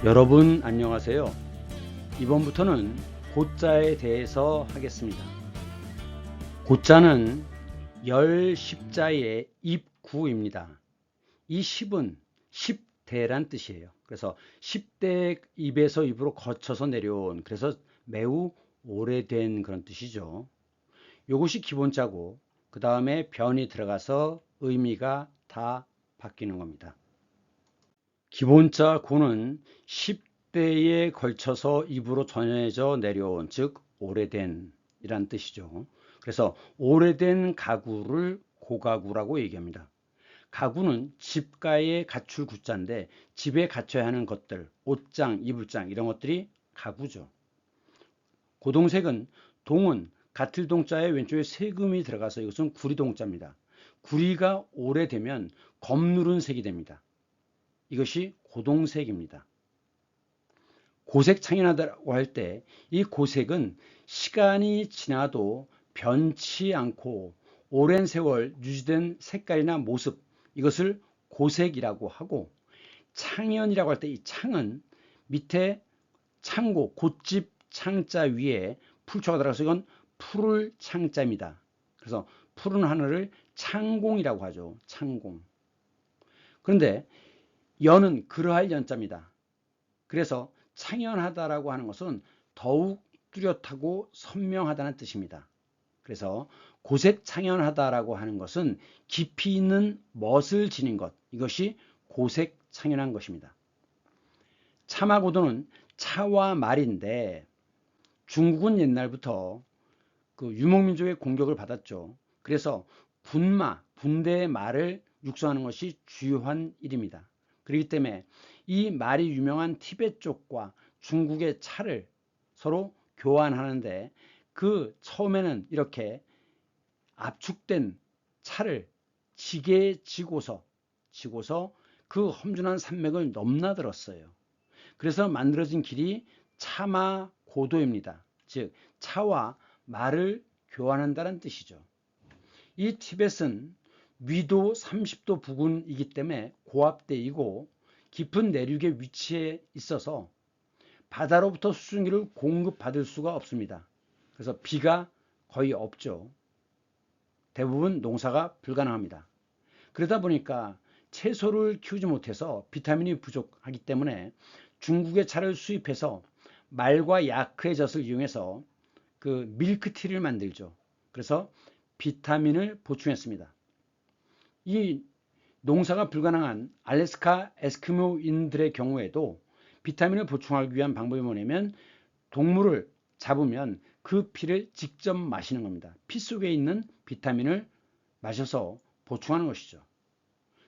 여러분 안녕하세요. 이번부터는 고자에 대해서 하겠습니다. 고자는 열 십자의 입구입니다. 이 십은 십대란 뜻이에요. 그래서 십대 입에서 입으로 거쳐서 내려온, 그래서 매우 오래된 그런 뜻이죠. 이것이 기본자고 그 다음에 변이 들어가서 의미가 다 바뀌는 겁니다. 기본자 고는 10대에 걸쳐서 입으로 전해져 내려온, 즉 오래된 이란 뜻이죠. 그래서 오래된 가구를 고가구라고 얘기합니다. 가구는 집가에 갖출 구자인데 집에 갖춰야 하는 것들, 옷장, 이불장 이런 것들이 가구죠. 고동색은 동은 같을 동자에 왼쪽에 세금이 들어가서 이것은 구리동자입니다. 구리가 오래되면 검누른 색이 됩니다. 이것이 고동색입니다. 고색 창연하다고 할 때 이 고색은 시간이 지나도 변치 않고 오랜 세월 유지된 색깔이나 모습, 이것을 고색이라고 하고, 창연이라고 할 때 이 창은 밑에 창고, 곶집 창자 위에 풀초가 들어가서 이건 푸를 창자입니다. 그래서 푸른 하늘을 창공이라고 하죠. 창공. 그런데 연은 그러할 연자입니다. 그래서 창연하다라고 하는 것은 더욱 뚜렷하고 선명하다는 뜻입니다. 그래서 고색 창연하다라고 하는 것은 깊이 있는 멋을 지닌 것, 이것이 고색 창연한 것입니다. 차마고도는 차와 말인데 중국은 옛날부터 그 유목민족의 공격을 받았죠. 그래서 군마, 군대의 말을 육성하는 것이 주요한 일입니다. 그렇기 때문에 이 말이 유명한 티베트 쪽과 중국의 차를 서로 교환하는데, 그 처음에는 이렇게 압축된 차를 지게에 지고서 그 험준한 산맥을 넘나들었어요. 그래서 만들어진 길이 차마고도입니다. 즉 차와 말을 교환한다는 뜻이죠. 이 티벳은 위도 30도 부근이기 때문에 고압대이고 깊은 내륙에 위치해 있어서 바다로부터 수증기를 공급받을 수가 없습니다. 그래서 비가 거의 없죠. 대부분 농사가 불가능합니다. 그러다 보니까 채소를 키우지 못해서 비타민이 부족하기 때문에 중국의 차를 수입해서 말과 야크의 젖을 이용해서 그 밀크티를 만들죠. 그래서 비타민을 보충했습니다. 이 농사가 불가능한 알래스카 에스키모인들의 경우에도 비타민을 보충하기 위한 방법이 뭐냐면, 동물을 잡으면 그 피를 직접 마시는 겁니다. 피 속에 있는 비타민을 마셔서 보충하는 것이죠.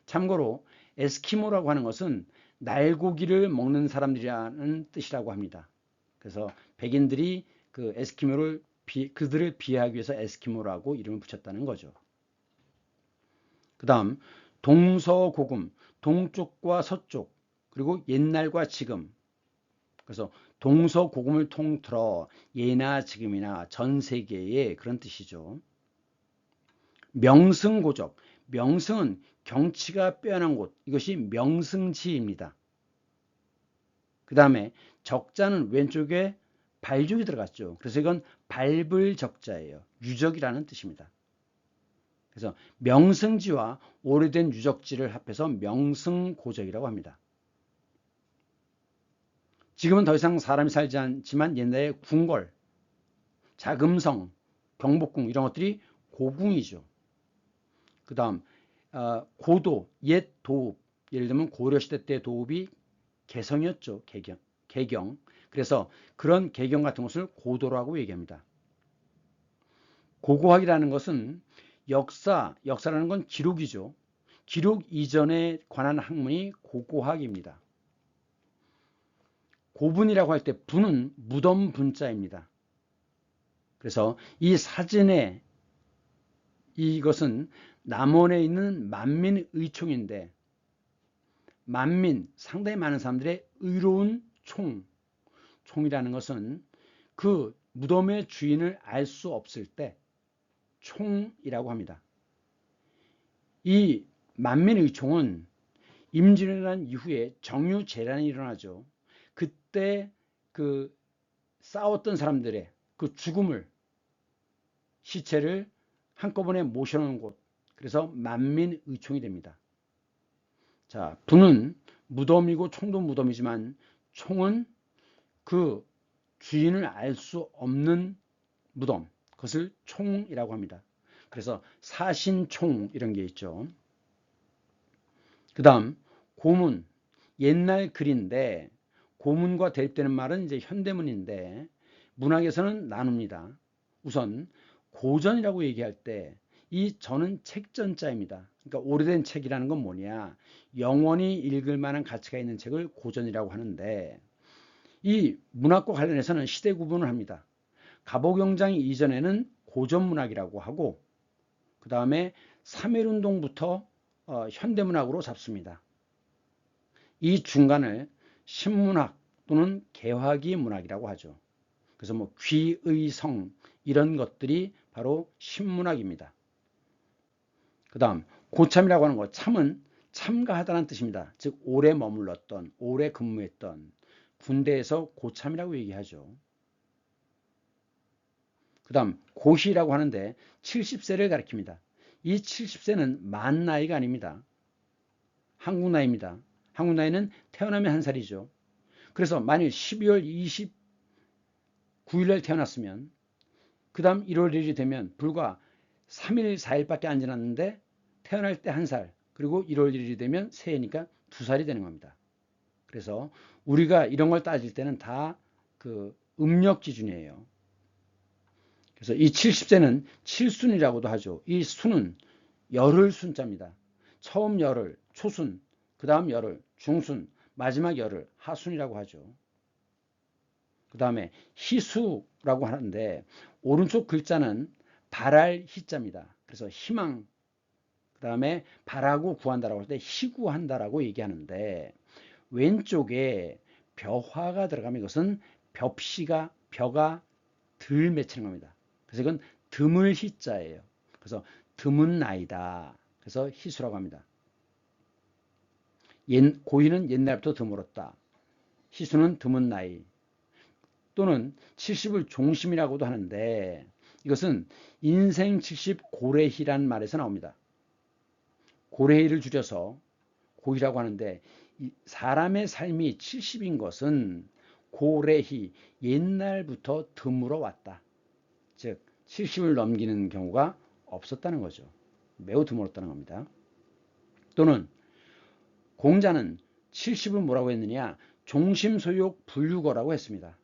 참고로 에스키모라고 하는 것은 날고기를 먹는 사람들이라는 뜻이라고 합니다. 그래서 백인들이 그 에스키모를 그들을 비하하기 위해서 에스키모라고 이름을 붙였다는 거죠. 그 다음 동서고금, 동쪽과 서쪽, 그리고 옛날과 지금. 그래서 동서고금을 통틀어 예나 지금이나 전 세계의 그런 뜻이죠. 명승고적, 명승은 경치가 빼어난 곳, 이것이 명승지입니다. 그 다음에 적자는 왼쪽에 발족이 들어갔죠. 그래서 이건 밟을 적자예요. 유적이라는 뜻입니다. 그래서 명승지와 오래된 유적지를 합해서 명승고적이라고 합니다. 지금은 더 이상 사람이 살지 않지만 옛날에 궁궐, 자금성, 경복궁 이런 것들이 고궁이죠. 그 다음 고도, 옛 도읍, 예를 들면 고려시대 때 도읍이 개성이었죠. 개경. 그래서 그런 개경 같은 것을 고도라고 얘기합니다. 고고학이라는 것은 역사라는 건 기록이죠. 기록 이전에 관한 학문이 고고학입니다. 고분이라고 할 때 분은 무덤 분자입니다. 그래서 이 사진에 이것은 남원에 있는 만민의총인데, 만민, 상당히 많은 사람들의 의로운 총이라는 것은 그 무덤의 주인을 알 수 없을 때 총이라고 합니다. 이 만민의총은 임진왜란 이후에 정유재란이 일어나죠. 그때 그 싸웠던 사람들의 그 죽음을, 시체를 한꺼번에 모셔놓은 곳, 그래서 만민의총이 됩니다. 자, 부는 무덤이고 총도 무덤이지만 총은 그 주인을 알 수 없는 무덤, 그것을 총이라고 합니다. 그래서 사신총 이런 게 있죠. 그 다음 고문, 옛날 글인데 고문과 대립되는 말은 이제 현대문인데 문학에서는 나눕니다. 우선 고전이라고 얘기할 때 이 전은 책전자입니다. 그러니까 오래된 책이라는 건 뭐냐, 영원히 읽을 만한 가치가 있는 책을 고전이라고 하는데, 이 문학과 관련해서는 시대 구분을 합니다. 갑오경장 이전에는 고전문학이라고 하고, 그 다음에 3.1운동부터 현대문학으로 잡습니다. 이 중간을 신문학 또는 개화기 문학이라고 하죠. 그래서 뭐 귀의성 이런 것들이 바로 신문학입니다. 그 다음 고참이라고 하는 것, 참은 참가하다는 뜻입니다. 즉 오래 머물렀던, 오래 근무했던, 군대에서 고참이라고 얘기하죠. 그 다음 고시라고 하는데 70세를 가리킵니다. 이 70세는 만 나이가 아닙니다. 한국 나이입니다. 한국 나이는 태어나면 한 살이죠. 그래서 만일 12월 29일 날 태어났으면 그 다음 1월 1일이 되면 불과 3일, 4일밖에 안 지났는데 태어날 때 한 살, 그리고 1월 1일이 되면 새해니까 2살이 되는 겁니다. 그래서 우리가 이런 걸 따질 때는 다 그 음력 기준이에요. 그래서 이 70세는 칠순이라고도 하죠. 이 순은 열흘 순자입니다. 처음 열흘, 초순, 그 다음 열흘, 중순, 마지막 열흘, 하순이라고 하죠. 그 다음에 희수라고 하는데 오른쪽 글자는 바랄 희자입니다. 그래서 희망, 그 다음에 바라고 구한다라고 할 때 희구한다라고 얘기하는데, 왼쪽에 벼화가 들어가면 이것은 벽시가, 벼가 들 맺히는 겁니다. 그래서 이건 드물 희자예요. 그래서 드문 나이다. 그래서 희수라고 합니다. 고희는 옛날부터 드물었다. 희수는 드문 나이. 또는 70을 종심이라고도 하는데 이것은 인생 70 고래희란 말에서 나옵니다. 고래희를 줄여서 고희라고 하는데, 사람의 삶이 70인 것은 고래희, 옛날부터 드물어 왔다. 즉 70을 넘기는 경우가 없었다는 거죠. 매우 드물었다는 겁니다. 또는 공자는 70을 뭐라고 했느냐, 종심소욕 불유거라고 했습니다.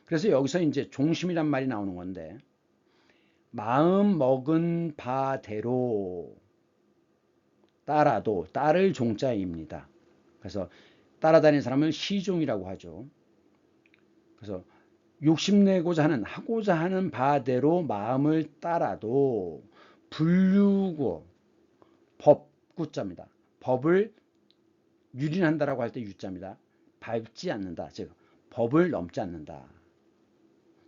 그래서 여기서 이제 종심이란 말이 나오는 건데, 마음 먹은 바대로 따라도, 따를 종자입니다. 그래서 따라다니는 사람을 시종이라고 하죠. 그래서 욕심내고자 하는, 하고자 하는 바대로 마음을 따라도 불유고, 법구자입니다. 법을 유린한다라고 할 때 유자입니다. 밟지 않는다. 즉 법을 넘지 않는다.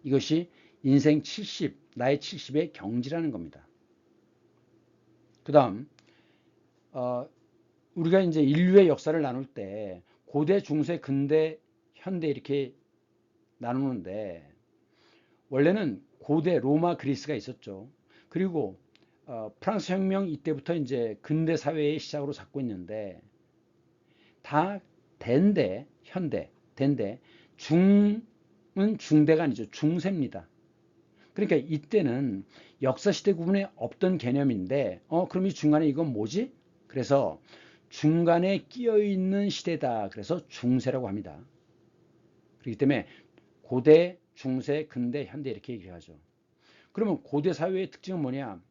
이것이 인생 70, 나의 70의 경지라는 겁니다. 그 다음 우리가 이제 인류의 역사를 나눌 때 고대, 중세, 근대, 현대 이렇게 나누는데, 원래는 고대 로마, 그리스가 있었죠. 그리고 프랑스 혁명 이때부터 이제 근대 사회의 시작으로 잡고 있는데, 다 대인데, 현대, 대인데, 중은 중대가 아니죠. 중세입니다. 그러니까 이때는 역사시대 구분에 없던 개념인데, 그럼 이 중간에 이건 뭐지? 그래서 중간에 끼어 있는 시대다. 그래서 중세라고 합니다. 그렇기 때문에 고대, 중세, 근대, 현대 이렇게 얘기하죠. 그러면 고대 사회의 특징은 뭐냐?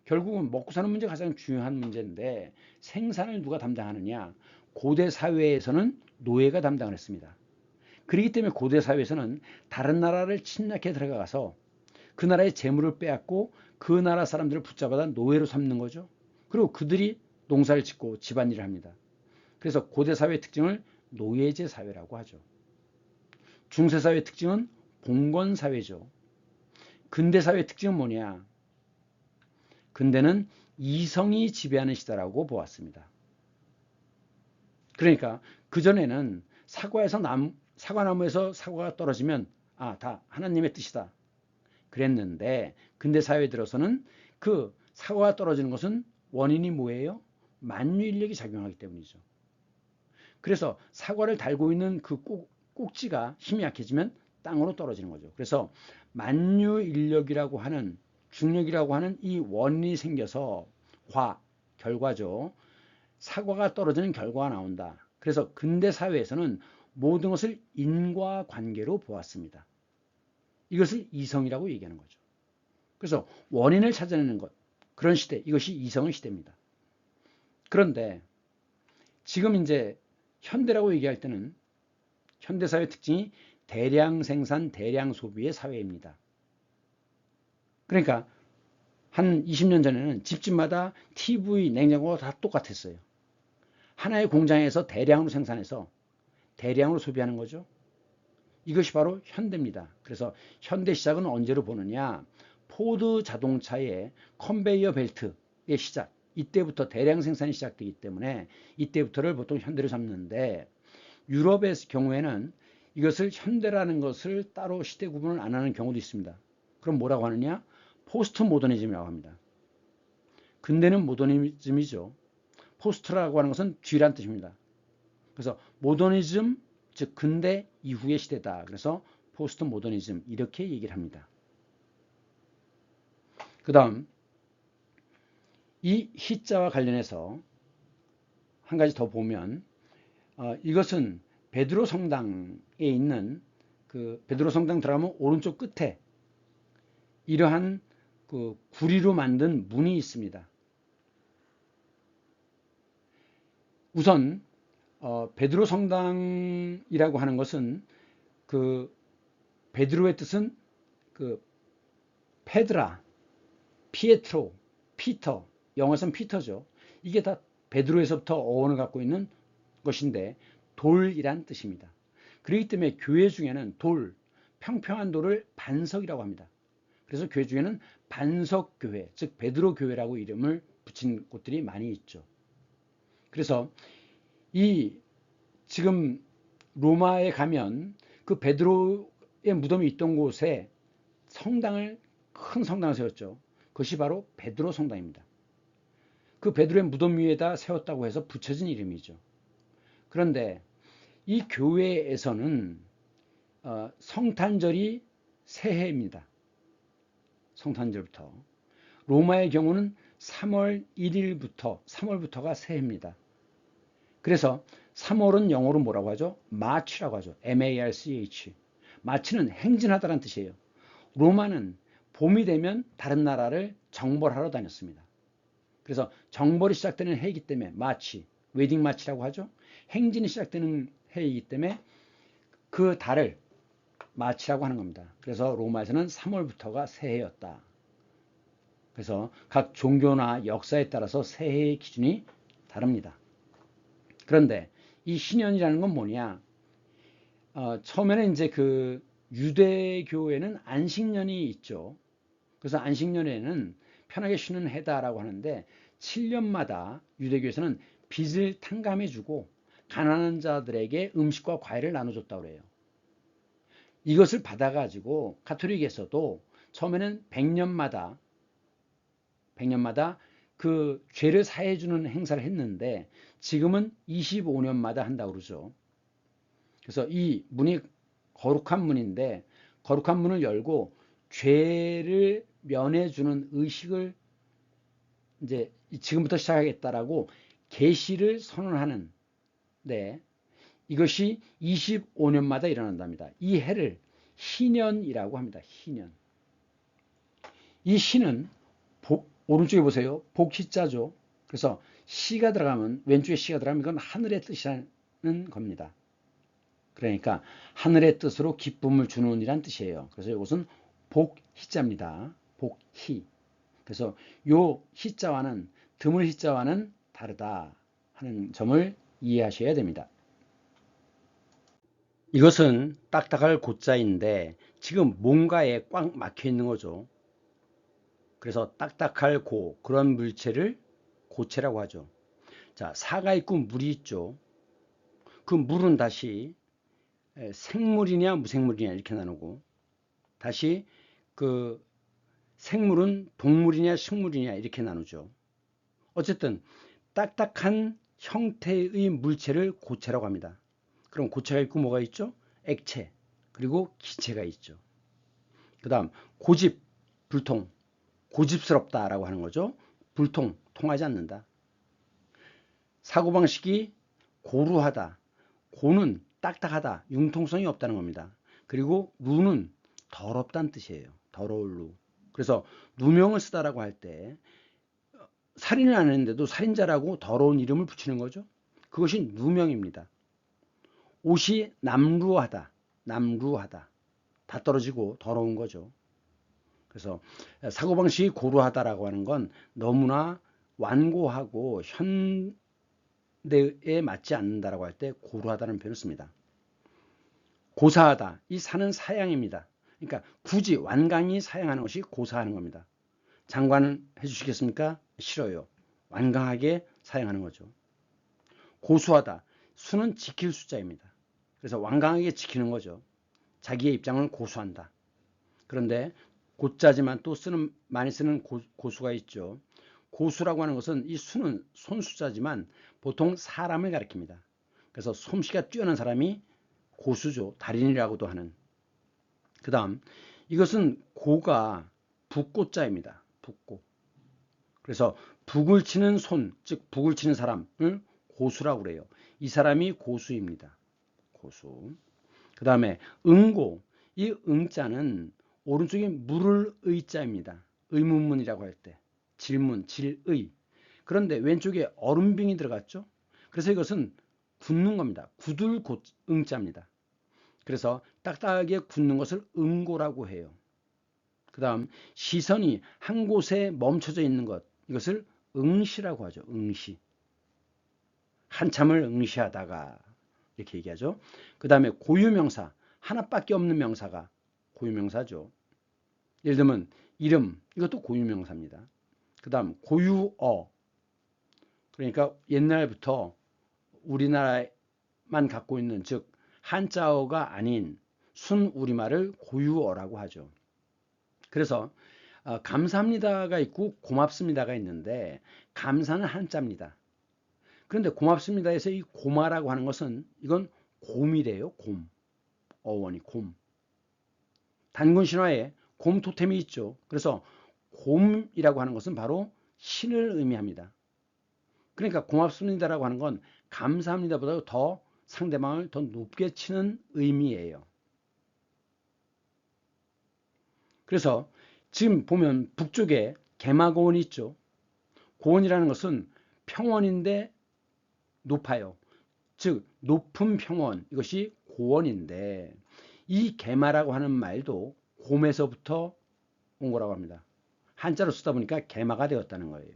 결국은 먹고 사는 문제가 가장 중요한 문제인데, 생산을 누가 담당하느냐? 고대 사회에서는 노예가 담당을 했습니다. 그렇기 때문에 고대 사회에서는 다른 나라를 침략해 들어가서 그 나라의 재물을 빼앗고 그 나라 사람들을 붙잡아다 노예로 삼는 거죠. 그리고 그들이 농사를 짓고 집안일을 합니다. 그래서 고대 사회의 특징을 노예제 사회라고 하죠. 중세 사회의 특징은 봉건 사회죠. 근대 사회의 특징은 뭐냐? 근대는 이성이 지배하는 시대라고 보았습니다. 그러니까 그전에는 사과에서 사과나무에서 사과가 떨어지면 다 하나님의 뜻이다 그랬는데, 근대 사회에 들어서는 그 사과가 떨어지는 것은 원인이 뭐예요? 만유인력이 작용하기 때문이죠. 그래서 사과를 달고 있는 그 꼭지가 힘이 약해지면 땅으로 떨어지는 거죠. 그래서 만유인력이라고 하는, 중력이라고 하는 이 원인이 생겨서 결과죠. 사과가 떨어지는 결과가 나온다. 그래서 근대 사회에서는 모든 것을 인과관계로 보았습니다. 이것을 이성이라고 얘기하는 거죠. 그래서 원인을 찾아내는 것, 그런 시대, 이것이 이성의 시대입니다. 그런데 지금 이제 현대라고 얘기할 때는 현대사회 특징이 대량 생산, 대량 소비의 사회입니다. 그러니까 한 20년 전에는 집집마다 TV, 냉장고가 다 똑같았어요. 하나의 공장에서 대량으로 생산해서 대량으로 소비하는 거죠. 이것이 바로 현대입니다. 그래서 현대 시작은 언제로 보느냐? 포드 자동차의 컨베이어 벨트의 시작, 이때부터 대량 생산이 시작되기 때문에 이때부터를 보통 현대로 잡는데, 유럽의 경우에는 이것을 현대라는 것을 따로 시대 구분을 안 하는 경우도 있습니다. 그럼 뭐라고 하느냐? 포스트 모더니즘이라고 합니다. 근대는 모더니즘이죠. 포스트라고 하는 것은 뒤란 뜻입니다. 그래서 모더니즘, 즉 근대 이후의 시대다. 그래서 포스트 모더니즘 이렇게 얘기를 합니다. 그 다음 이 희자와 관련해서 한 가지 더 보면, 이것은 베드로 성당에 있는, 그 베드로 성당 들어가면 오른쪽 끝에 이러한 그 구리로 만든 문이 있습니다. 우선 베드로 성당이라고 하는 것은, 그 베드로의 뜻은 그 페드라, 피에트로, 피터, 영어에서는 피터죠. 이게 다 베드로에서부터 어원을 갖고 있는 것인데 돌이란 뜻입니다. 그렇기 때문에 교회 중에는 평평한 돌을 반석이라고 합니다. 그래서 교회 중에는 반석교회, 즉 베드로 교회라고 이름을 붙인 곳들이 많이 있죠. 그래서 이 지금 로마에 가면 그 베드로의 무덤이 있던 곳에 큰 성당을 세웠죠. 그것이 바로 베드로 성당입니다. 그 베드로의 무덤 위에다 세웠다고 해서 붙여진 이름이죠. 그런데 이 교회에서는 성탄절이 새해입니다. 성탄절부터. 로마의 경우는 3월 1일부터가 새해입니다. 그래서 3월은 영어로 뭐라고 하죠? 마치라고 하죠. M-A-R-C-H. 마치는 행진하다라는 뜻이에요. 로마는 봄이 되면 다른 나라를 정벌하러 다녔습니다. 그래서 정벌이 시작되는 해이기 때문에 마치, 웨딩 마치라고 하죠. 행진이 시작되는 해이기 때문에 그 달을 마치라고 하는 겁니다. 그래서 로마에서는 3월부터가 새해였다. 그래서 각 종교나 역사에 따라서 새해의 기준이 다릅니다. 그런데 이 신년이라는 건 뭐냐? 처음에는 이제 그 유대교에는 안식년이 있죠. 그래서 안식년에는 편하게 쉬는 해다라고 하는데 7년마다 유대교에서는 빚을 탕감해주고 가난한 자들에게 음식과 과일을 나눠줬다고 그래요. 이것을 받아가지고 가톨릭에서도 처음에는 100년마다 그 죄를 사해주는 행사를 했는데 지금은 25년마다 한다고 그러죠. 그래서 이 문이 거룩한 문인데 거룩한 문을 열고 죄를 면해주는 의식을 이제 지금부터 시작하겠다라고 계시를 선언하는, 이것이 25년마다 일어난답니다. 이 해를 희년이라고 합니다. 희년. 이 희는 오른쪽에 보세요. 복희자죠. 그래서 시가 들어가면, 왼쪽에 시가 들어가면 이건 하늘의 뜻이라는 겁니다. 그러니까 하늘의 뜻으로 기쁨을 주는 이란 뜻이에요. 그래서 이것은 복희자입니다. 복희. 그래서 요 희자와는, 드물 희자와는 다르다 하는 점을 이해하셔야 됩니다. 이것은 딱딱할 고자인데 지금 뭔가에 꽉 막혀 있는 거죠. 그래서 딱딱할 그런 물체를 고체라고 하죠. 자, 사가 있고 물이 있죠. 그 물은 다시 생물이냐 무생물이냐 이렇게 나누고, 다시 그 생물은 동물이냐 식물이냐 이렇게 나누죠. 어쨌든 딱딱한 형태의 물체를 고체라고 합니다. 그럼 고체가 있고 뭐가 있죠? 액체, 그리고 기체가 있죠. 그 다음 고집, 불통, 고집스럽다라고 하는 거죠. 불통, 통하지 않는다. 사고방식이 고루하다. 고는 딱딱하다, 융통성이 없다는 겁니다. 그리고 루는 더럽다는 뜻이에요. 더러울 루. 그래서 누명을 쓰다라고 할 때 살인을 안 했는데도 살인자라고 더러운 이름을 붙이는 거죠. 그것이 누명입니다. 옷이 남루하다, 남루하다. 다 떨어지고 더러운 거죠. 그래서 사고방식이 고루하다라고 하는 건 너무나 완고하고 현대에 맞지 않는다라고 할 때 고루하다는 표현을 씁니다. 고사하다, 이 사는 사양입니다. 그러니까 굳이 완강히 사양하는 것이 고사하는 겁니다. 장관을 해주시겠습니까? 싫어요. 완강하게 사양하는 거죠. 고수하다, 수는 지킬 숫자입니다. 그래서 완강하게 지키는 거죠. 자기의 입장을 고수한다. 그런데 고짜지만 또 많이 쓰는 고수가 있죠. 고수라고 하는 것은 이 수는 손수자지만 보통 사람을 가리킵니다. 그래서 솜씨가 뛰어난 사람이 고수죠. 달인이라고도 하는. 그 다음 이것은 고가 북고자입니다. 북고. 그래서 북을 치는 손, 즉 북을 치는 사람을 고수라고 그래요. 이 사람이 고수입니다. 고수. 그 다음에 응고. 이 응자는 오른쪽에 물을 의자입니다. 의문문이라고 할 때. 질문, 질의. 그런데 왼쪽에 얼음빙이 들어갔죠. 그래서 이것은 굳는 겁니다. 굳을 응자입니다. 그래서 딱딱하게 굳는 것을 응고라고 해요. 그 다음 시선이 한 곳에 멈춰져 있는 것, 이것을 응시라고 하죠. 응시. 한참을 응시하다가 이렇게 얘기하죠. 그 다음에 고유명사, 하나밖에 없는 명사가 고유명사죠. 예를 들면 이름, 이것도 고유명사입니다. 그 다음 고유어, 그러니까 옛날부터 우리나라만 갖고 있는, 즉 한자어가 아닌 순우리말을 고유어라고 하죠. 그래서 감사합니다가 있고 고맙습니다가 있는데, 감사는 한자입니다. 그런데 고맙습니다에서 이 고마라고 하는 것은 이건 곰이래요. 곰. 어원이 곰. 단군 신화에 곰 토템이 있죠. 그래서 곰이라고 하는 것은 바로 신을 의미합니다. 그러니까 고맙습니다라고 하는 건 감사합니다보다 더 상대방을 더 높게 치는 의미예요. 그래서 지금 보면 북쪽에 개마고원이 있죠. 고원이라는 것은 평원인데 높아요. 즉 높은 평원, 이것이 고원인데, 이 개마라고 하는 말도 곰에서부터 온 거라고 합니다. 한자로 쓰다 보니까 개마가 되었다는 거예요.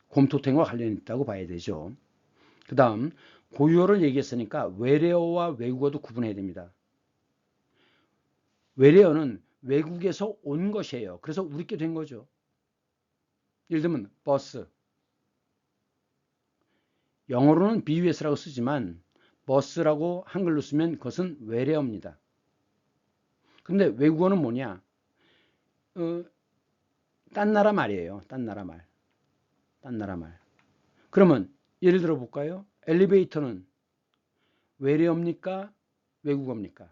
곰토템과 관련이 있다고 봐야 되죠. 그 다음 고유어를 얘기했으니까 외래어와 외국어도 구분해야 됩니다. 외래어는 외국에서 온 것이에요. 그래서 우리께 된 거죠. 예를 들면 버스. 영어로는 BUS라고 쓰지만 버스라고 한글로 쓰면 그것은 외래어입니다. 근데 외국어는 뭐냐? 딴 나라 말이에요. 딴 나라 말. 딴 나라 말. 그러면 예를 들어 볼까요? 엘리베이터는 외래어입니까? 외국어입니까?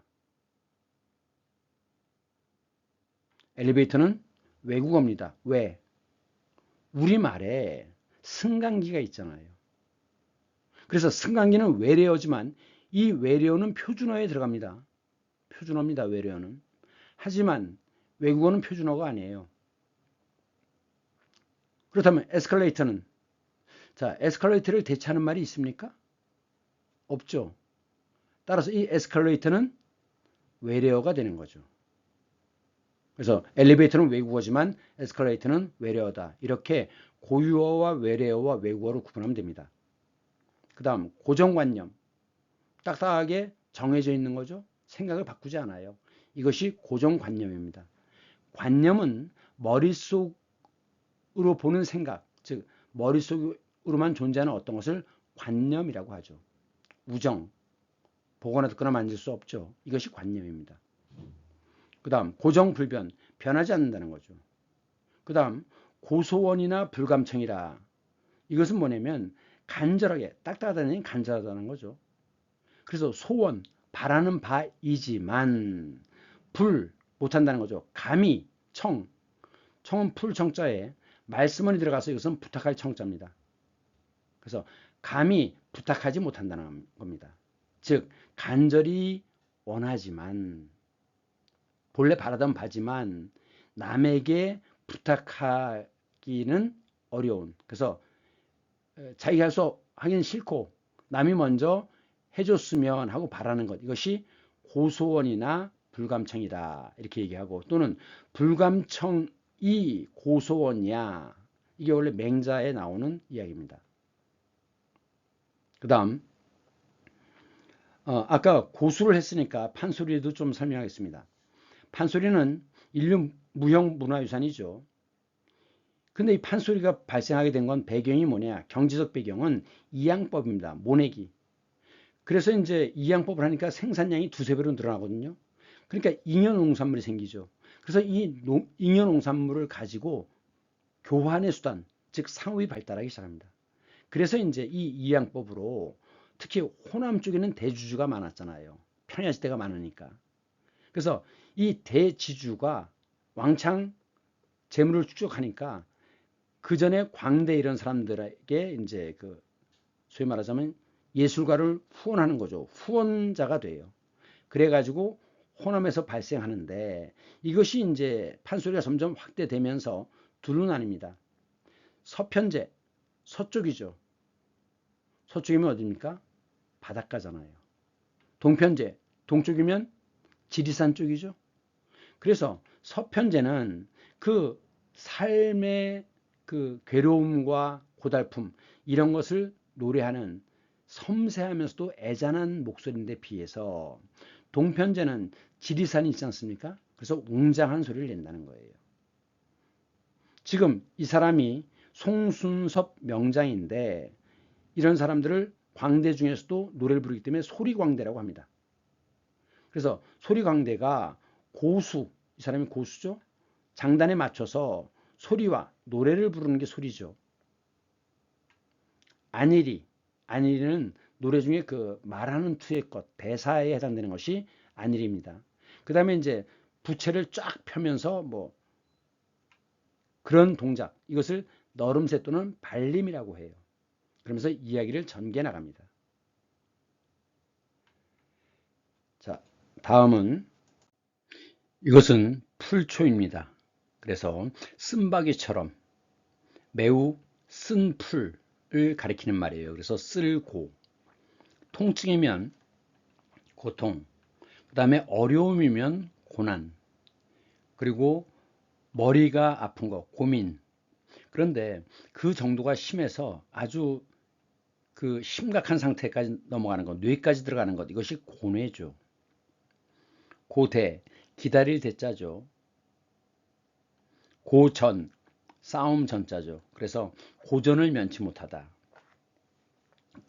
엘리베이터는 외국어입니다. 왜? 우리말에 승강기가 있잖아요. 그래서 승강기는 외래어지만 이 외래어는 표준어에 들어갑니다. 표준어입니다. 외래어는. 하지만 외국어는 표준어가 아니에요. 그렇다면 에스컬레이터는, 자, 에스컬레이터를 대체하는 말이 있습니까? 없죠. 따라서 이 에스컬레이터는 외래어가 되는 거죠. 그래서 엘리베이터는 외국어지만 에스컬레이터는 외래어다. 이렇게 고유어와 외래어와 외국어로 구분하면 됩니다. 그 다음 고정관념. 딱딱하게 정해져 있는 거죠. 생각을 바꾸지 않아요. 이것이 고정관념입니다. 관념은 머릿속으로 보는 생각, 즉 머릿속으로만 존재하는 어떤 것을 관념이라고 하죠. 우정, 보거나 듣거나 만질 수 없죠. 이것이 관념입니다. 그 다음 고정불변, 변하지 않는다는 거죠. 그 다음 고소원이나 불감청이라. 이것은 뭐냐면 간절하게, 딱딱하다는 간절하다는 거죠. 그래서 소원, 바라는 바이지만 불, 못한다는 거죠. 감히, 청은 풀청자에 말씀원이 들어가서 이것은 부탁할 청자입니다. 그래서 감히 부탁하지 못한다는 겁니다. 즉 간절히 원하지만, 본래 바라던 바지만 남에게 부탁하기는 어려운, 그래서 자기가 하긴 싫고 남이 먼저 해줬으면 하고 바라는 것, 이것이 고소원이나 불감청이다 이렇게 얘기하고, 또는 불감청이 고소원이야, 이게 원래 맹자에 나오는 이야기입니다. 그 다음 아까 고수를 했으니까 판소리도 좀 설명하겠습니다. 판소리는 인류 무형 문화유산이죠. 근데 이 판소리가 발생하게 된 건 배경이 뭐냐, 경제적 배경은 이양법입니다. 모내기. 그래서 이제 이양법을 하니까 생산량이 두세 배로 늘어나거든요. 그러니까 잉여농산물이 생기죠. 그래서 이 잉여농산물을 가지고 교환의 수단, 즉 상업이 발달하기 시작합니다. 그래서 이제 이 이양법으로 특히 호남 쪽에는 대주주가 많았잖아요. 평야지대가 많으니까. 그래서 이 대지주가 왕창 재물을 축적하니까 그 전에 광대 이런 사람들에게 이제 소위 말하자면 예술가를 후원하는 거죠. 후원자가 돼요. 그래가지고 호남에서 발생하는데, 이것이 이제 판소리가 점점 확대되면서 둘로 나뉩니다. 서편제, 서쪽이죠. 서쪽이면 어디입니까? 바닷가잖아요. 동편제, 동쪽이면 지리산 쪽이죠. 그래서 서편제는 그 삶의 그 괴로움과 고달픔 이런 것을 노래하는 섬세하면서도 애잔한 목소리인데 비해서, 동편제는 지리산이 있지 않습니까? 그래서 웅장한 소리를 낸다는 거예요. 지금 이 사람이 송순섭 명장인데, 이런 사람들을 광대 중에서도 노래를 부르기 때문에 소리광대라고 합니다. 그래서 소리광대가 고수, 이 사람이 고수죠. 장단에 맞춰서 소리와 노래를 부르는 게 소리죠. 안일이는 노래 중에 그 말하는 투의 것, 대사에 해당되는 것이 안일입니다. 그 다음에 이제 부채를 쫙 펴면서 뭐 그런 동작, 이것을 너름새 또는 발림이라고 해요. 그러면서 이야기를 전개 나갑니다. 자, 다음은 이것은 풀초입니다. 그래서 쓴바귀처럼 매우 쓴 풀을 가리키는 말이에요. 그래서 쓸고, 통증이면 고통, 그 다음에 어려움이면 고난, 그리고 머리가 아픈 거 고민. 그런데 그 정도가 심해서 아주 그 심각한 상태까지 넘어가는 것, 뇌까지 들어가는 것, 이것이 고뇌죠. 고대, 기다릴 대자죠. 고전, 싸움 전자죠. 그래서 고전을 면치 못하다.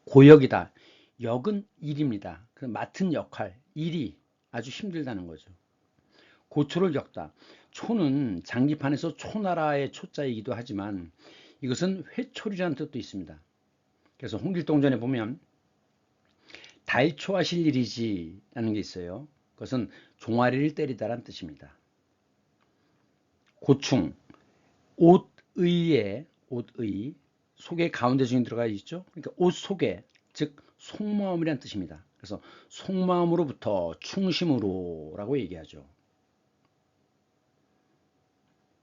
고역이다. 역은 일입니다. 그 맡은 역할, 일이 아주 힘들다는 거죠. 고초를 겪다. 초는 장기판에서 초나라의 초자이기도 하지만 이것은 회초리라는 뜻도 있습니다. 그래서 홍길동전에 보면 달초하실 일이지 라는 게 있어요. 그것은 종아리를 때리다라는 뜻입니다. 고충, 옷의 속에 가운데 중에 들어가 있죠. 그러니까 옷 속에, 즉 속마음이라는 뜻입니다. 그래서 속마음으로부터 충심으로 라고 얘기하죠.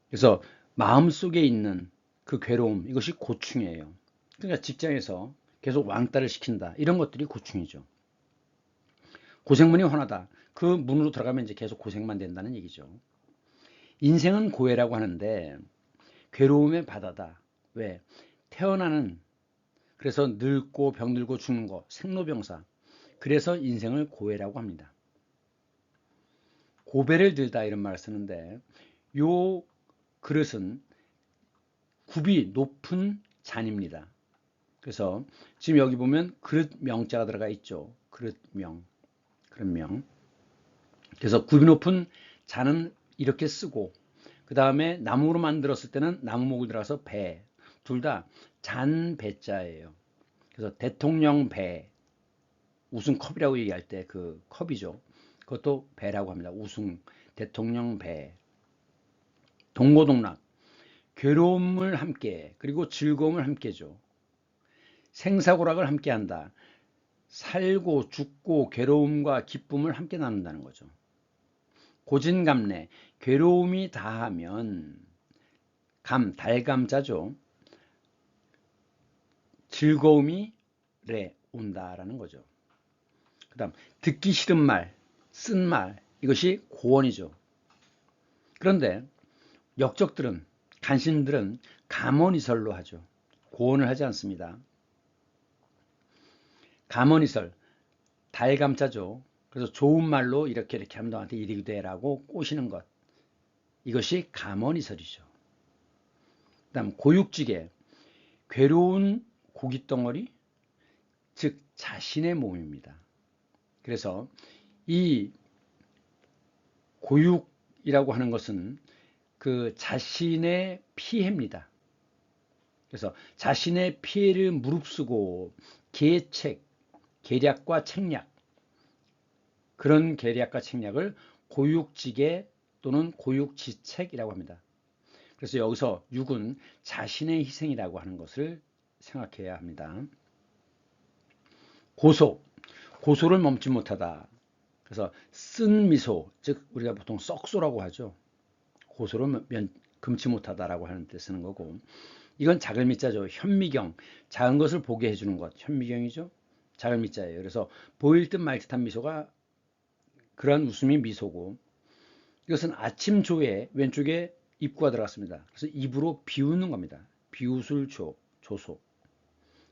그래서 마음속에 있는 그 괴로움, 이것이 고충이에요. 그러니까 직장에서 계속 왕따를 시킨다, 이런 것들이 고충이죠. 고생문이 훤하다. 그 문으로 들어가면 이제 계속 고생만 된다는 얘기죠. 인생은 고해라고 하는데 괴로움의 바다다. 왜? 태어나는, 그래서 늙고 병들고 죽는 거, 생로병사. 그래서 인생을 고해라고 합니다. 고배를 들다 이런 말을 쓰는데, 요 그릇은 굽이 높은 잔입니다. 그래서 지금 여기 보면 그릇 명자가 들어가 있죠. 그릇 명. 그런 명. 그래서 굽이 높은 자는 이렇게 쓰고, 그 다음에 나무로 만들었을 때는 나무목을 들어가서 배, 둘 다 잔배자예요. 그래서 대통령 배, 우승컵이라고 얘기할 때 그 컵이죠. 그것도 배라고 합니다. 우승, 대통령 배. 동고동락, 괴로움을 함께, 그리고 즐거움을 함께 줘. 생사고락을 함께 한다. 살고 죽고 괴로움과 기쁨을 함께 나눈다는 거죠. 고진감래, 괴로움이 다하면 달감자죠. 즐거움이 온다라는 거죠. 그 다음 듣기 싫은 말, 쓴 말, 이것이 고언이죠. 그런데 역적들은, 간신들은 감언이설로 하죠. 고언을 하지 않습니다. 감언이설, 달감자죠. 그래서 좋은 말로 이렇게 하면 너한테 이익이 되라고 꼬시는 것, 이것이 감언이설이죠. 그 다음 고육지게, 괴로운 고깃덩어리, 즉 자신의 몸입니다. 그래서 이 고육이라고 하는 것은 그 자신의 피해입니다. 그래서 자신의 피해를 무릅쓰고 계책, 계략과 책략, 그런 계략과 책략을 고육지계 또는 고육지책이라고 합니다. 그래서 여기서 육은 자신의 희생이라고 하는 것을 생각해야 합니다. 고소를 멈지 못하다. 그래서 쓴 미소, 즉 우리가 보통 썩소라고 하죠. 고소를 금치 못하다라고 하는 데 쓰는 거고, 이건 작을 미자죠. 현미경, 작은 것을 보게 해주는 것, 현미경이죠. 작을 미자예요. 그래서 보일 듯 말 듯한 미소가, 그러한 웃음이 미소고, 이것은 아침 조에 왼쪽에 입구가 들어갔습니다. 그래서 입으로 비웃는 겁니다. 비웃을 조소.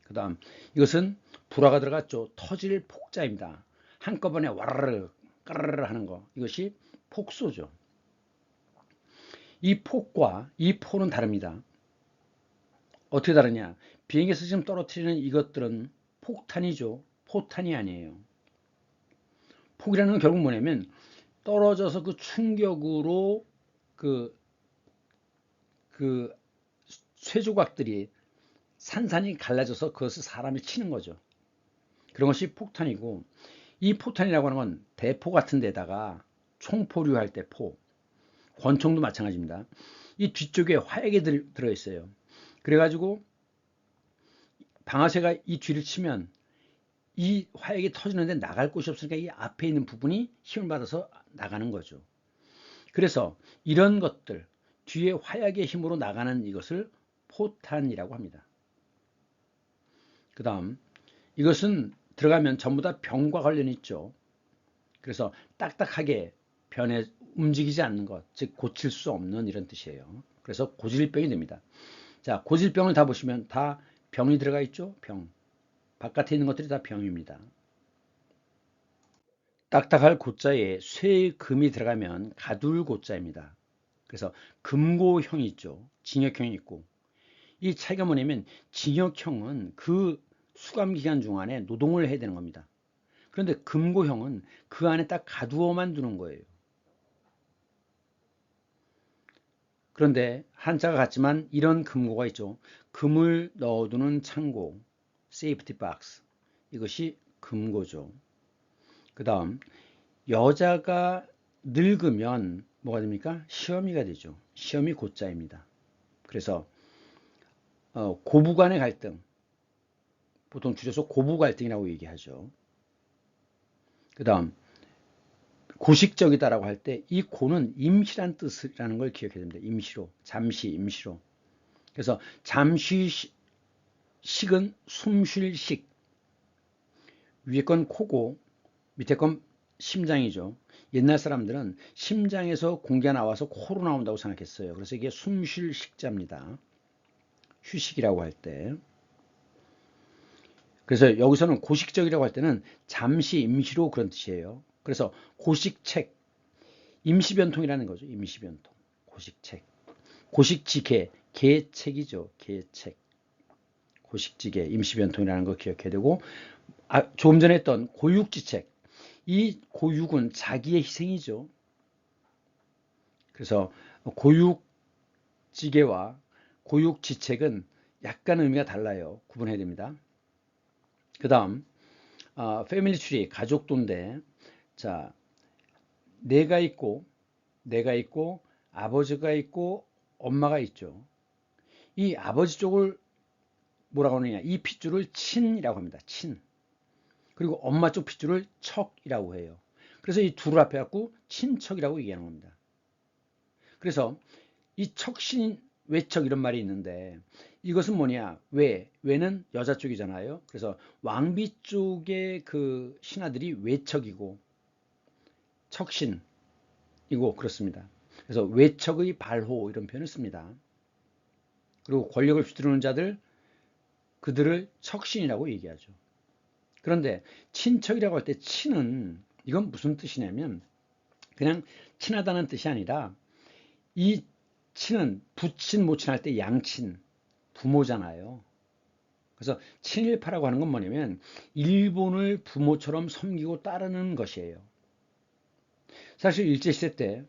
그 다음 이것은 불화가 들어갔죠. 터질 폭자입니다. 한꺼번에 와르르 까르르 하는 거, 이것이 폭소죠. 이 폭과 이 포는 다릅니다. 어떻게 다르냐? 비행기에서 지금 떨어뜨리는 이것들은 폭탄이죠. 포탄이 아니에요. 폭이라는 건 결국 뭐냐면 떨어져서 그 충격으로 그 쇠조각들이 산산이 갈라져서 그것을 사람이 치는 거죠. 그런 것이 폭탄이고, 이 포탄이라고 하는 건 대포 같은 데다가 총포류할 때 권총도 마찬가지입니다. 이 뒤쪽에 화약이 들어있어요. 그래가지고 방아쇠가 이 뒤를 치면 이 화약이 터지는데 나갈 곳이 없으니까 이 앞에 있는 부분이 힘을 받아서 나가는 거죠. 그래서 이런 것들, 뒤에 화약의 힘으로 나가는 이것을 포탄이라고 합니다. 그 다음 이것은 들어가면 전부 다 병과 관련이 있죠. 그래서 딱딱하게 변해 움직이지 않는 것, 즉 고칠 수 없는 이런 뜻이에요. 그래서 고질병이 됩니다. 자, 고질병을 다 보시면 다 병이 들어가 있죠. 병. 바깥에 있는 것들이 다 병입니다. 딱딱할 고자에 쇠금이 들어가면 가둘고자입니다. 그래서 금고형이 있죠. 징역형이 있고, 이 차이가 뭐냐면 징역형은 그 수감기간 중안에 노동을 해야 되는 겁니다. 그런데 금고형은 그 안에 딱 가두어만 두는 거예요. 그런데 한자가 같지만 이런 금고가 있죠. 금을 넣어두는 창고, 세이프티 박스, 이것이 금고죠. 그 다음 여자가 늙으면 뭐가 됩니까? 시어미가 되죠. 시어미 고자입니다. 그래서 고부간의 갈등, 보통 줄여서 고부 갈등이라고 얘기하죠. 그 다음 고식적이다라고 할 때 이 고는 임시란 뜻이라는 걸 기억해야 됩니다. 임시로, 잠시, 임시로. 그래서 잠시 식은 숨 쉴 식. 위에 건 코고 밑에 건 심장이죠. 옛날 사람들은 심장에서 공기가 나와서 코로 나온다고 생각했어요. 그래서 이게 숨 쉴 식자입니다. 휴식이라고 할 때. 그래서 여기서는 고식적이라고 할 때는 잠시, 임시로 그런 뜻이에요. 그래서 고식책, 임시변통이라는 거죠. 임시변통, 고식책. 고식지계, 계책이죠. 계책. 고식지계, 임시변통이라는 거 기억해야 되고, 조금 전에 했던 고육지책, 이 고육은 자기의 희생이죠. 그래서 고육지계와 고육지책은 약간 의미가 달라요. 구분해야 됩니다. 그 다음 패밀리 트리, 가족도인데, 자, 내가 있고 아버지가 있고 엄마가 있죠. 이 아버지 쪽을 뭐라고 하느냐, 이 핏줄을 친이라고 합니다. 친. 그리고 엄마 쪽 핏줄을 척이라고 해요. 그래서 이 둘을 합해 갖고 친척이라고 얘기하는 겁니다. 그래서 이 척신, 외척 이런 말이 있는데, 이것은 뭐냐, 외는 여자 쪽이잖아요. 그래서 왕비 쪽의 그 신하들이 외척이고 척신이고 그렇습니다. 그래서 외척의 발호 이런 표현을 씁니다. 그리고 권력을 휘두르는 자들, 그들을 척신이라고 얘기하죠. 그런데 친척이라고 할 때 친은 이건 무슨 뜻이냐면 그냥 친하다는 뜻이 아니라, 이 친은 부친 모친 할 때 양친, 부모잖아요. 그래서 친일파라고 하는 건 뭐냐면 일본을 부모처럼 섬기고 따르는 것이에요. 사실 일제시대 때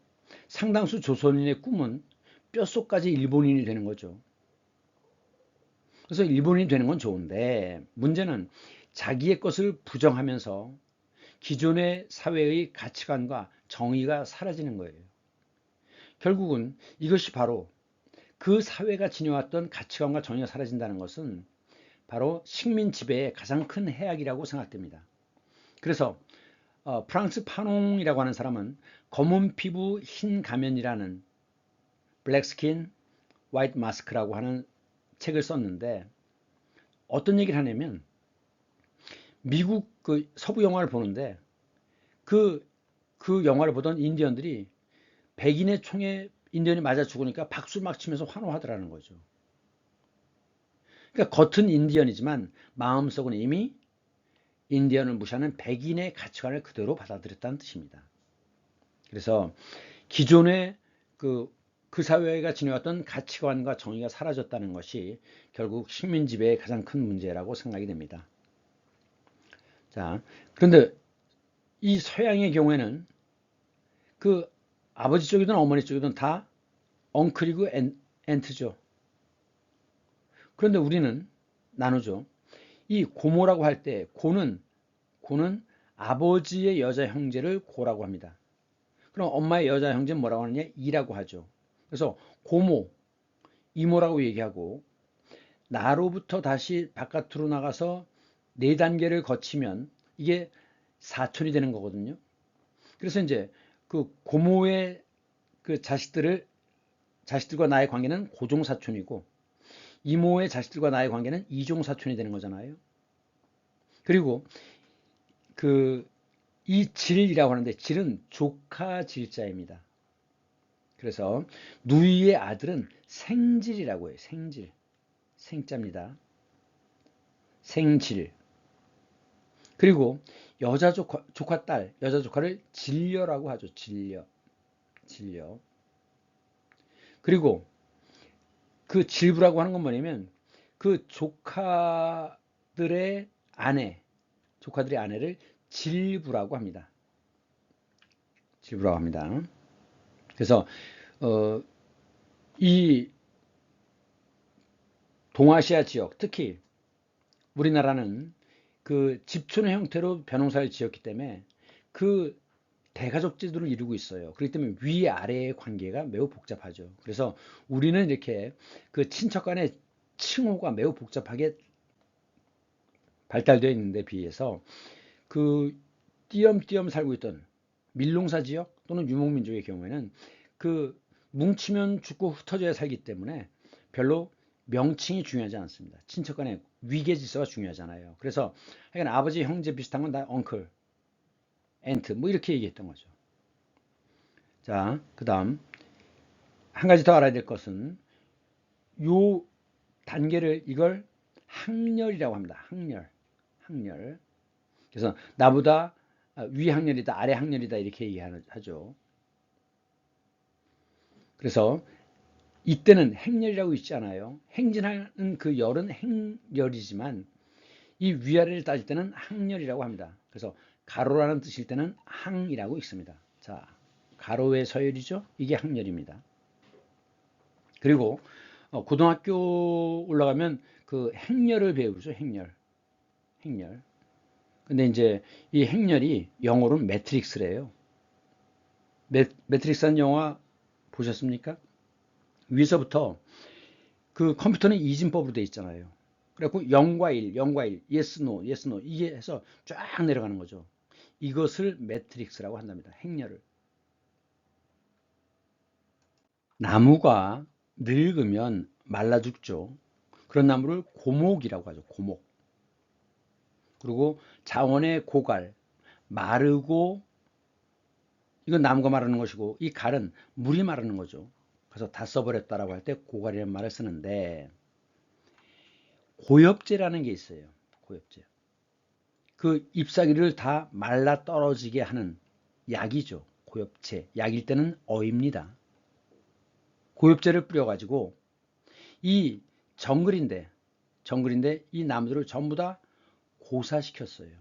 상당수 조선인의 꿈은 뼛속까지 일본인이 되는 거죠. 그래서 일본인이 되는 건 좋은데, 문제는 자기의 것을 부정하면서 기존의 사회의 가치관과 정의가 사라지는 거예요. 결국은 이것이 바로 그 사회가 지녀왔던 가치관과 정의가 사라진다는 것은 바로 식민 지배의 가장 큰 해악이라고 생각됩니다. 그래서 프랑스 파농이라고 하는 사람은 검은 피부 흰 가면이라는 블랙 스킨 화이트 마스크라고 하는 책을 썼는데, 어떤 얘기를 하냐면 미국 그 서부 영화를 보는데 그 영화를 보던 인디언들이 백인의 총에 인디언이 맞아 죽으니까 박수를 막 치면서 환호하더라는 거죠. 그러니까 겉은 인디언이지만 마음속은 이미 인디언을 무시하는 백인의 가치관을 그대로 받아들였다는 뜻입니다. 그래서 기존의 그 사회가 지녀왔던 가치관과 정의가 사라졌다는 것이 결국 식민 지배의 가장 큰 문제라고 생각이 됩니다. 자, 그런데 이 서양의 경우에는 그 아버지 쪽이든 어머니 쪽이든 다 엉클이고 앤트죠. 그런데 우리는 나누죠. 이 고모라고 할 때 고는 아버지의 여자 형제를 고라고 합니다. 그럼 엄마의 여자 형제는 뭐라고 하느냐? 이라고 하죠. 그래서 고모, 이모라고 얘기하고, 나로부터 다시 바깥으로 나가서 4단계를 거치면 이게 사촌이 되는 거거든요. 그래서 이제 그 고모의 그 자식들과 나의 관계는 고종사촌이고, 이모의 자식들과 나의 관계는 이종사촌이 되는 거잖아요. 그리고 이 질이라고 하는데, 질은 조카 질자입니다. 그래서 누이의 아들은 생질이라고 해요. 생질. 생자입니다. 생질. 그리고 여자 조카 딸, 여자 조카를 질려라고 하죠. 질려. 그리고 그 질부라고 하는 건 뭐냐면 그 조카들의 아내를 질부라고 합니다. 그래서 이 동아시아 지역, 특히 우리나라는 그 집촌의 형태로 벼농사를 지었기 때문에 그 대가족 제도를 이루고 있어요. 그렇기 때문에 위아래의 관계가 매우 복잡하죠. 그래서 우리는 이렇게 그 친척 간의 칭호가 매우 복잡하게 발달되어 있는데 비해서 그 띄엄띄엄 살고 있던 밀농사 지역 또는 유목민족의 경우에는 그 뭉치면 죽고 흩어져야 살기 때문에 별로 명칭이 중요하지 않습니다. 친척 간의 위계 질서가 중요하잖아요. 그래서 하여간 아버지 형제 비슷한 건 다 엉클, 앤트 뭐 이렇게 얘기했던 거죠. 자, 그 다음 한 가지 더 알아야 될 것은 요 단계를 이걸 학렬이라고 합니다. 학렬. 그래서 나보다 위 학렬이다, 아래 학렬이다 이렇게 얘기하죠. 그래서 이때는 행렬이라고 있지 않아요. 행진하는 그 열은 행렬이지만 이 위아래를 따질 때는 학렬이라고 합니다. 그래서 가로라는 뜻일 때는 항이라고 읽습니다. 자, 가로의 서열이죠. 이게 항렬입니다. 그리고 고등학교 올라가면 그 행렬을 배우죠. 행렬. 행렬. 근데 이제 이 행렬이 영어로는 매트릭스래요. 매트릭스한 영화 보셨습니까? 위에서부터 그 컴퓨터는 이진법으로 돼 있잖아요. 그래갖고 0과 1, 0과 1, yes, no, yes, no 이게 해서 쫙 내려가는 거죠. 이것을 매트릭스라고 한답니다. 행렬을. 나무가 늙으면 말라 죽죠. 그런 나무를 고목이라고 하죠. 고목. 그리고 자원의 고갈, 마르고 이건 나무가 마르는 것이고 이 갈은 물이 마르는 거죠. 그래서 다 써버렸다라고 할 때 고갈이라는 말을 쓰는데 고엽제라는 게 있어요. 고엽제. 그 잎사귀를 다 말라 떨어지게 하는 약이죠. 고엽제. 약일 때는 어입니다. 고엽제를 뿌려가지고 이 정글인데 이 나무들을 전부 다 고사시켰어요.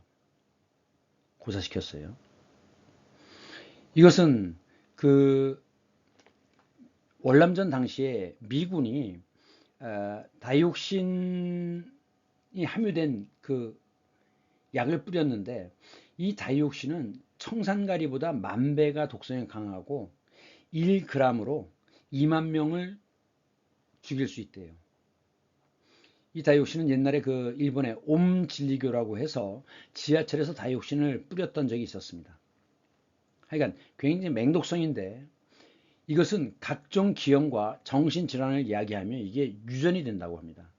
고사시켰어요. 이것은 그 월남전 당시에 미군이 다이옥신이 함유된 그 약을 뿌렸는데 이 다이옥신은 청산가리보다 10,000배가 독성이 강하고 1g으로 2만 명을 죽일 수 있대요. 이 다이옥신은 옛날에 그 일본의 옴진리교라고 해서 지하철에서 다이옥신을 뿌렸던 적이 있었습니다. 하여간 굉장히 맹독성인데 이것은 각종 기형과 정신질환을 이야기하면 이게 유전이 된다고 합니다.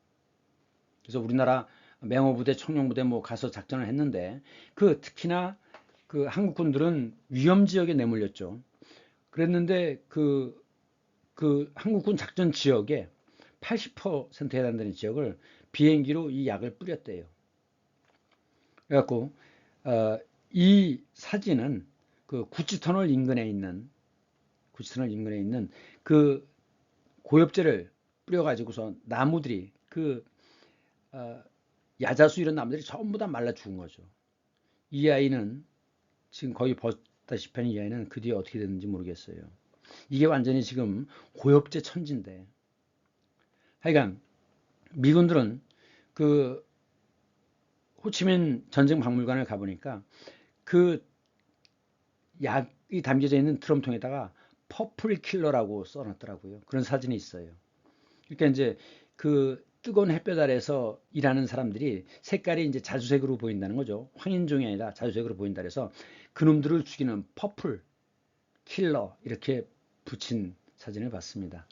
그래서 우리나라 맹호부대, 청룡부대 뭐 가서 작전을 했는데 그 특히나 그 한국군들은 위험지역에 내몰렸죠. 그랬는데 그 한국군 작전 지역에 80%에 해당되는 지역을 비행기로 이 약을 뿌렸대요. 그래갖고 이 사진은 그 구치터널 인근에 있는 그 고엽제를 뿌려가지고서 나무들이 그 야자수 이런 나무들이 전부 다 말라 죽은 거죠. 이 아이는 지금 거의 벗다시피 한 이 아이는 그 뒤에 어떻게 됐는지 모르겠어요. 이게 완전히 지금 고엽제 천지인데. 하여간 미군들은 그 호치민 전쟁 박물관을 가보니까 그 약이 담겨져 있는 드럼통에다가 퍼플 킬러라고 써놨더라고요. 그런 사진이 있어요. 그러니까 이제 그 뜨거운 햇볕 아래서 일하는 사람들이 색깔이 이제 자주색으로 보인다는 거죠. 황인종이 아니라 자주색으로 보인다 그래서 그놈들을 죽이는 퍼플 킬러 이렇게 붙인 사진을 봤습니다.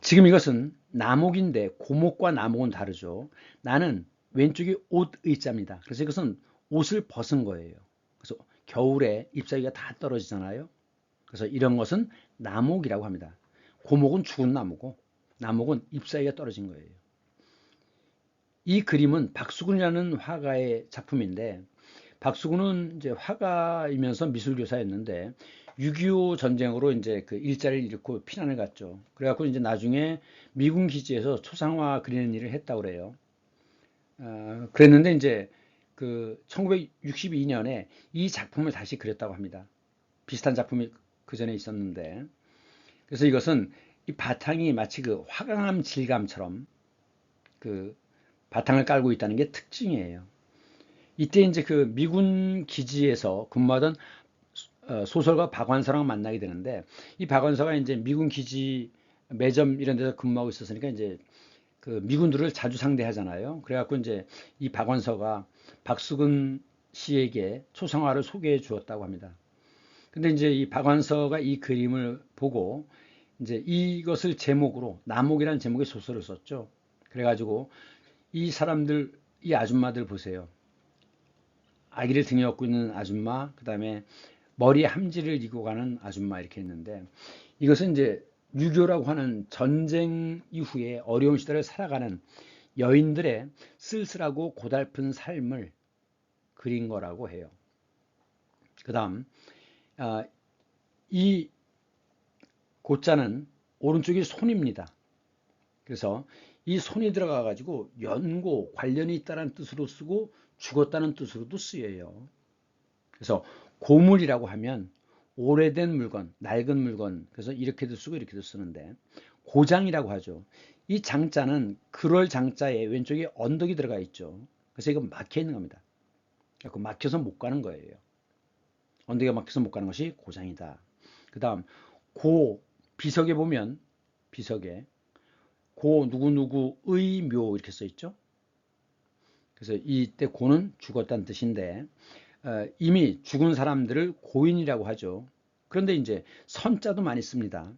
지금 이것은 나목인데 고목과 나목은 다르죠. 나는 왼쪽이 옷 의자입니다. 그래서 이것은 옷을 벗은 거예요. 그래서 겨울에 잎사귀가 다 떨어지잖아요. 그래서 이런 것은 나목이라고 합니다. 고목은 죽은 나무고 나목은 잎사귀가 떨어진 거예요. 이 그림은 박수근이라는 화가의 작품인데 박수근은 이제 화가이면서 미술교사였는데 6.25 전쟁으로 이제 그 일자리를 잃고 피난을 갔죠. 그래갖고 이제 나중에 미군 기지에서 초상화 그리는 일을 했다고 그래요. 그랬는데 이제 그 1962년에 이 작품을 다시 그렸다고 합니다. 비슷한 작품이 그 전에 있었는데 그래서 이것은 이 바탕이 마치 그 화강암 질감처럼 그 바탕을 깔고 있다는 게 특징이에요. 이때 이제 그 미군 기지에서 근무하던 소설가 박완서랑 만나게 되는데 이 박완서가 이제 미군 기지 매점 이런 데서 근무하고 있었으니까 이제 그 미군들을 자주 상대하잖아요. 그래갖고 이제 이 박완서가 박수근 씨에게 초상화를 소개해 주었다고 합니다. 근데 이제 이 박완서가 이 그림을 보고 이제 이것을 제목으로 남옥이라는 제목의 소설을 썼죠. 그래가지고 이 사람들, 이 아줌마들 보세요. 아기를 등에 업고 있는 아줌마, 그 다음에 머리에 함지를 이고 가는 아줌마 이렇게 있는데 이것은 이제 유교라고 하는 전쟁 이후에 어려운 시대를 살아가는 여인들의 쓸쓸하고 고달픈 삶을 그린 거라고 해요. 그 다음 이 고자는 오른쪽이 손입니다. 그래서 이 손이 들어가 가지고 연고, 관련이 있다는 뜻으로 쓰고 죽었다는 뜻으로도 쓰여요. 그래서 고물이라고 하면 오래된 물건, 낡은 물건, 그래서 이렇게도 쓰고 이렇게도 쓰는데, 고장이라고 하죠. 이 장자는 그럴 장자에 왼쪽에 언덕이 들어가 있죠. 그래서 이거 막혀 있는 겁니다. 그래서 막혀서 못 가는 거예요. 언덕에 막혀서 못 가는 것이 고장이다. 그 다음 고, 비석에 보면 비석에 고 누구누구의 묘 이렇게 써 있죠. 그래서 이때 고는 죽었다는 뜻인데, 이미 죽은 사람들을 고인이라고 하죠. 그런데 이제 선자도 많이 씁니다.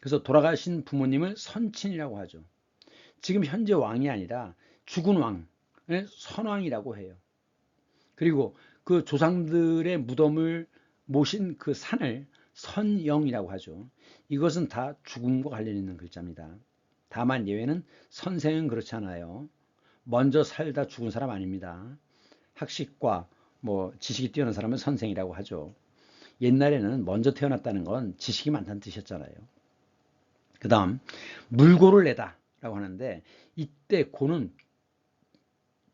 그래서 돌아가신 부모님을 선친이라고 하죠. 지금 현재 왕이 아니라 죽은 왕을 선왕이라고 해요. 그리고 그 조상들의 무덤을 모신 그 산을 선영이라고 하죠. 이것은 다 죽음과 관련 있는 글자입니다. 다만 예외는 선생은 그렇지 않아요. 먼저 살다 죽은 사람 아닙니다. 학식과 뭐 지식이 뛰어난 사람은 선생이라고 하죠. 옛날에는 먼저 태어났다는 건 지식이 많다는 뜻이었잖아요. 그 다음 물고를 내다 라고 하는데, 이때 고는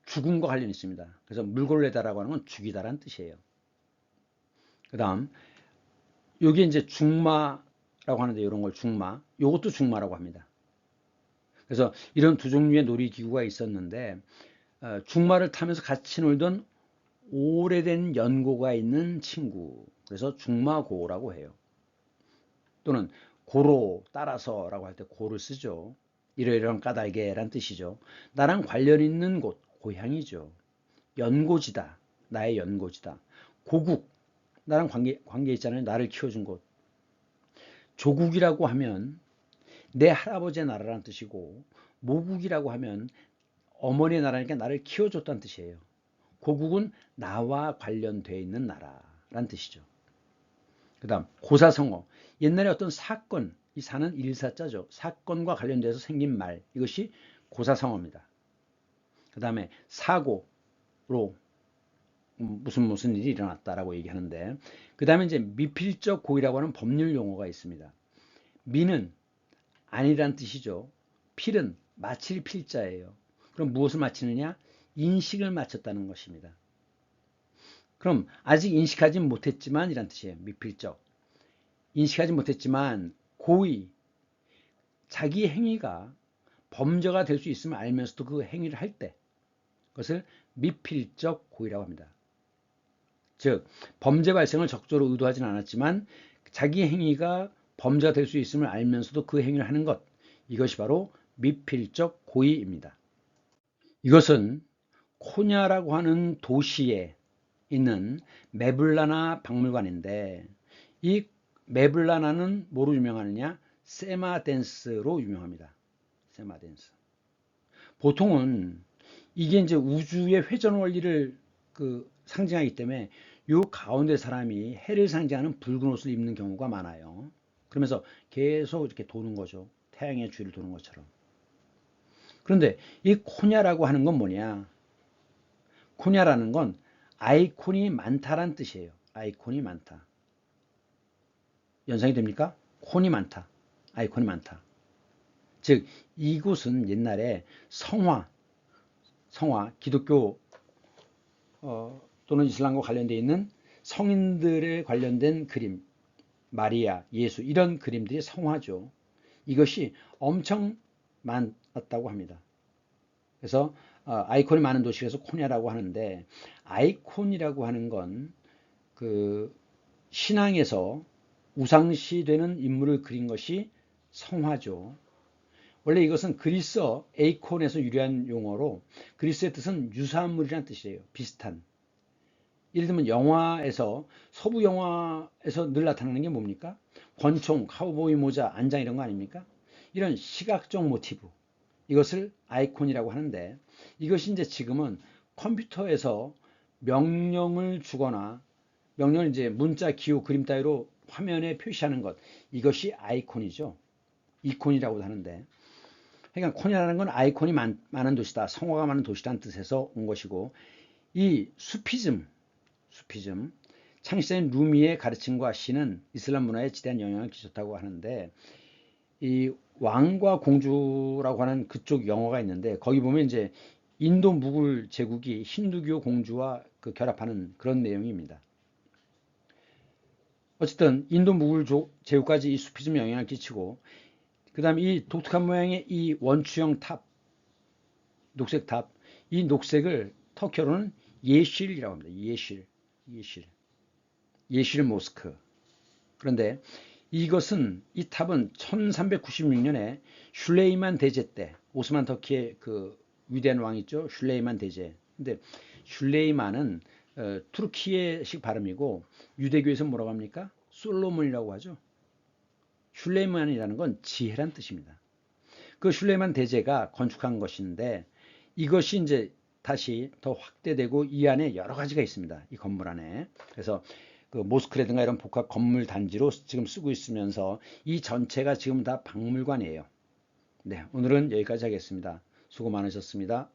죽음과 관련이 있습니다. 그래서 물고를 내다라고 하는 건 죽이다라는 뜻이에요. 그 다음 여기 이제 중마라고 하는데, 이런 걸 중마, 이것도 중마라고 합니다. 그래서 이런 두 종류의 놀이기구가 있었는데, 중마를 타면서 같이 놀던 오래된 연고가 있는 친구, 그래서 중마고라고 해요. 또는 고로, 따라서라고 할 때 고를 쓰죠. 이러이러한 까닭에란 뜻이죠. 나랑 관련 있는 곳, 고향이죠. 연고지다, 나의 연고지다. 고국, 나랑 관계 있잖아요. 나를 키워준 곳. 조국이라고 하면 내 할아버지의 나라라는 뜻이고, 모국이라고 하면 어머니의 나라니까 나를 키워줬다는 뜻이에요. 고국은 나와 관련되어 있는 나라라는 뜻이죠. 그 다음 고사성어, 옛날에 어떤 사건, 이 사는 일사자죠. 사건과 관련돼서 생긴 말, 이것이 고사성어입니다. 그 다음에 사고로 무슨 일이 일어났다라고 얘기하는데, 그 다음에 이제 미필적 고의라고 하는 법률 용어가 있습니다. 미는 아니란 뜻이죠. 필은 마칠 필자예요. 그럼 무엇을 마치느냐? 인식을 마쳤다는 것입니다. 그럼 아직 인식하지 못했지만 이란 뜻이에요. 미필적. 인식하지 못했지만 고의, 자기 행위가 범죄가 될 수 있음을 알면서도 그 행위를 할 때, 그것을 미필적 고의라고 합니다. 즉 범죄 발생을 적절히 의도하지는 않았지만 자기 행위가 범죄가 될 수 있음을 알면서도 그 행위를 하는 것, 이것이 바로 미필적 고의입니다. 이것은 코냐라고 하는 도시에 있는 메블라나 박물관인데, 이 메블라나는 뭐로 유명하느냐? 세마댄스로 유명합니다. 세마댄스. 보통은 이게 이제 우주의 회전 원리를 상징하기 때문에 요 가운데 사람이 해를 상징하는 붉은 옷을 입는 경우가 많아요. 그러면서 계속 이렇게 도는 거죠. 태양의 주위를 도는 것처럼. 그런데 이 코냐라고 하는 건 뭐냐? 코냐라는 건 아이콘이 많다란 뜻이에요. 아이콘이 많다. 연상이 됩니까? 콘이 많다. 아이콘이 많다. 즉 이곳은 옛날에 성화, 기독교 또는 이슬람과 관련되어 있는 성인들에 관련된 그림, 마리아, 예수, 이런 그림들이 성화죠. 이것이 엄청 많았다고 합니다. 그래서 아이콘이 많은 도시에서 코냐라고 하는데, 아이콘이라고 하는 건 그 신앙에서 우상시 되는 인물을 그린 것이 성화죠. 원래 이것은 그리스어 에이콘에서 유래한 용어로, 그리스의 뜻은 유사물이라는 뜻이에요. 비슷한. 예를 들면 영화에서, 서부 영화에서 늘 나타나는 게 뭡니까? 권총, 카우보이 모자, 안장, 이런 거 아닙니까? 이런 시각적 모티브, 이것을 아이콘이라고 하는데, 이것이 이제 지금은 컴퓨터에서 명령을 주거나 명령을 이제 문자, 기호, 그림 따위로 화면에 표시하는 것, 이것이 아이콘이죠. 이콘이라고도 하는데, 그러니까 콘이라는 건 아이콘이 많은 도시다, 성화가 많은 도시라는 뜻에서 온 것이고, 이 수피즘, 창시자인 루미의 가르침과 시는 이슬람 문화에 지대한 영향을 끼쳤다고 하는데, 이 왕과 공주라고 하는 그쪽 영화가 있는데 거기 보면 이제 인도 무굴 제국이 힌두교 공주와 그 결합하는 그런 내용입니다. 어쨌든 인도 무굴 제국까지 이 숲이 좀 영향을 끼치고 그 다음에 이 독특한 모양의 이 원추형 탑, 녹색 탑, 이 녹색을 터키어로는 예실이라고 합니다. 예실 모스크. 그런데 이것은 이 탑은 1396년에 슐레이만 대제 때 오스만 터키의 그 위대한 왕 있죠. 슐레이만 대제. 근데 슐레이만은 투르키예식 발음이고 유대교에서 뭐라고 합니까? 솔로몬이라고 하죠. 슐레이만이라는 건 지혜란 뜻입니다. 그 슐레이만 대제가 건축한 것인데 이것이 이제 다시 더 확대되고 이 안에 여러 가지가 있습니다. 이 건물 안에. 그래서 그 모스크라든가 이런 복합 건물 단지로 지금 쓰고 있으면서 이 전체가 지금 다 박물관이에요. 네, 오늘은 여기까지 하겠습니다. 수고 많으셨습니다.